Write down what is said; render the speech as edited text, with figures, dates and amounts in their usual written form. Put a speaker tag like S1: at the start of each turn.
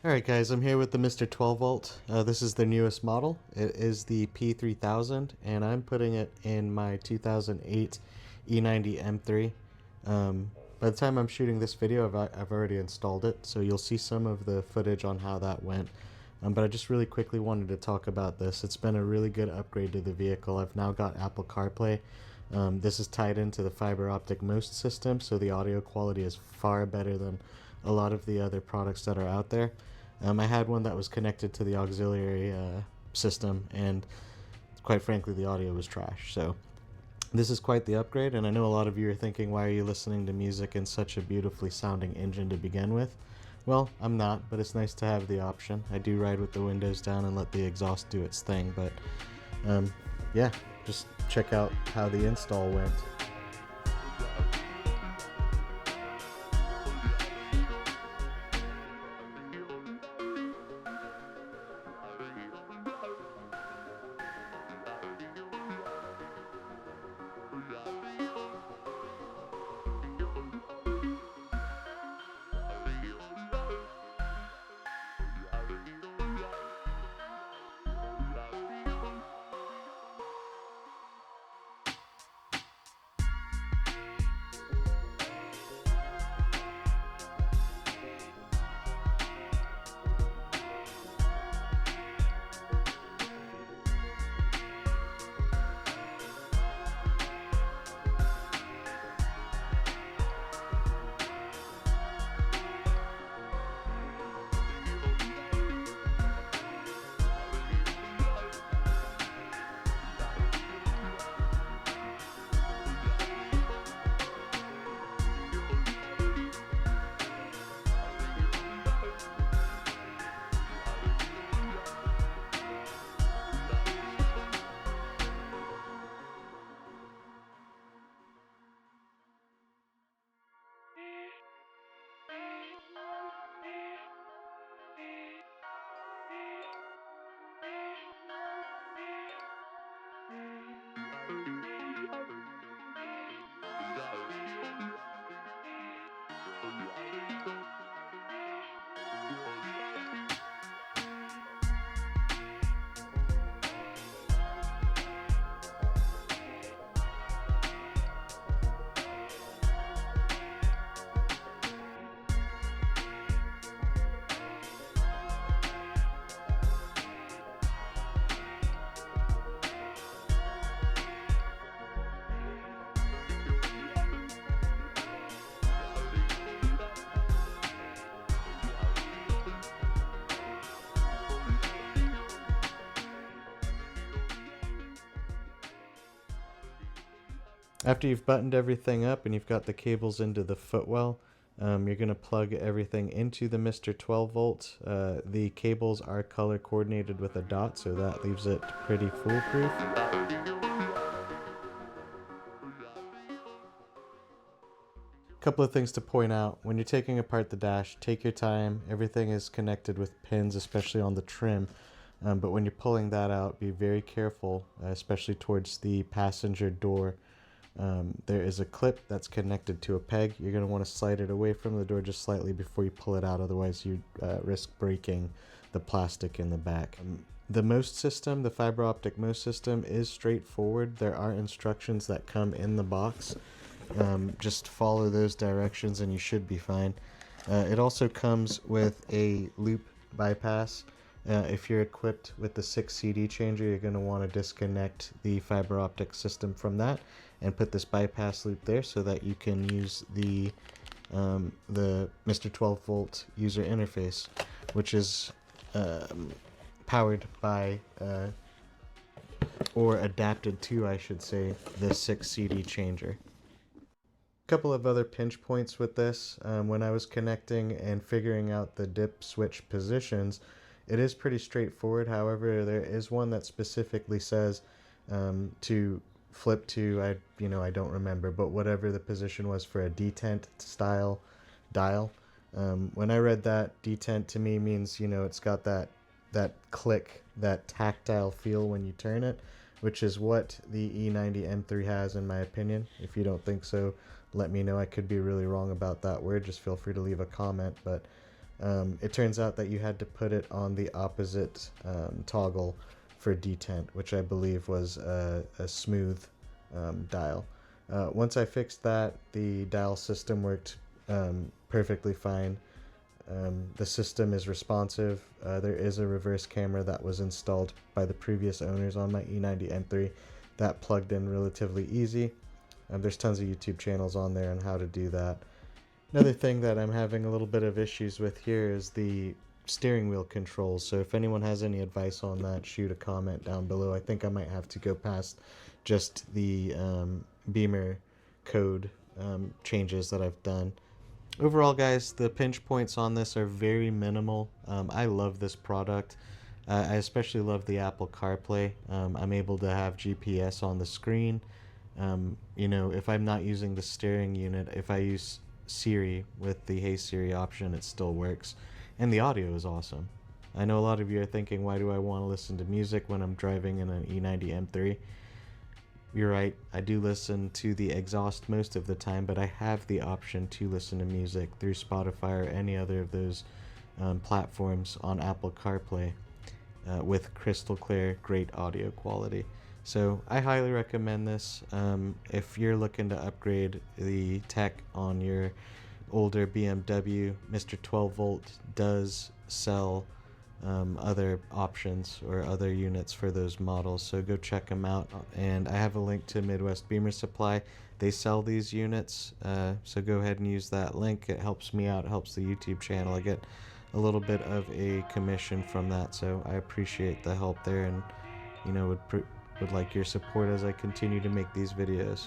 S1: Alright guys, I'm here with the Mr12Volt. This is the newest model. It is the P3000 and I'm putting it in my 2008 E90 M3. By the time I'm shooting this video, I've already installed it, so you'll see some of the footage on how that went. But I just really quickly wanted to talk about this. It's been a really good upgrade to the vehicle. I've now got Apple CarPlay. This is tied into the fiber optic MOST system, so the audio quality is far better than a lot of the other products that are out there. I had one that was connected to the auxiliary system, and quite frankly the audio was trash. So this is quite the upgrade, and I know a lot of you are thinking, why are you listening to music in such a beautifully sounding engine to begin with? Well, I'm not, but it's nice to have the option. I do ride with the windows down and let the exhaust do its thing, but yeah, just check out how the install went. After you've buttoned everything up and you've got the cables into the footwell, you're going to plug everything into the Mr12Volt. The cables are color coordinated with a dot, so that leaves it pretty foolproof. Couple of things to point out. When you're taking apart the dash, take your time. Everything is connected with pins, especially on the trim. But when you're pulling that out, be very careful, especially towards the passenger door. There is a clip that's connected to a peg. You're going to want to slide it away from the door just slightly before you pull it out, otherwise you risk breaking the plastic in the back. The MOST system, the fiber optic MOST system, is straightforward. There are instructions that come in the box. Just follow those directions and you should be fine. It also comes with a loop bypass. If you're equipped with the 6 CD changer, you're going to want to disconnect the fiber optic system from that and put this bypass loop there so that you can use the Mr12Volt user interface, which is powered by or adapted to, I should say, the 6 CD changer. Couple of other pinch points with this. When I was connecting and figuring out the dip switch positions, it is pretty straightforward. However, there is one that specifically says to flip to, I don't remember, but whatever the position was for a detent style dial. When I read that, detent to me means, it's got that click, that tactile feel when you turn it, which is what the E90 M3 has, in my opinion. If you don't think so, let me know. I could be really wrong about that word. Just feel free to leave a comment. But It turns out that you had to put it on the opposite toggle for detent, which I believe was a smooth dial. Once I fixed that, the dial system worked perfectly fine. The system is responsive. There is a reverse camera that was installed by the previous owners on my E90 M3 that plugged in relatively easy. There's tons of YouTube channels on there on how to do that. Another thing that I'm having a little bit of issues with here is the steering wheel controls. So if anyone has any advice on that, shoot a comment down below. I think I might have to go past just the Bimmer code changes that I've done. Overall, guys, the pinch points on this are very minimal. I love this product. I especially love the Apple CarPlay. I'm able to have GPS on the screen. You know, if I'm not using the steering unit, if I use Siri with the Hey Siri option, it still works. And the audio is awesome. I know a lot of you are thinking, why do I want to listen to music when I'm driving in an E90 M3? You're right, I do listen to the exhaust most of the time, but I have the option to listen to music through Spotify or any other of those platforms on Apple CarPlay with crystal clear, great audio quality. So I highly recommend this. If you're looking to upgrade the tech on your older BMW, Mr12Volt does sell other options or other units for those models, so go check them out. And I have a link to Midwest Bimmer Supply. They sell these units, so go ahead and use that link. It helps me out, it helps the YouTube channel. I get a little bit of a commission from that, so I appreciate the help there, and you know, would like your support as I continue to make these videos.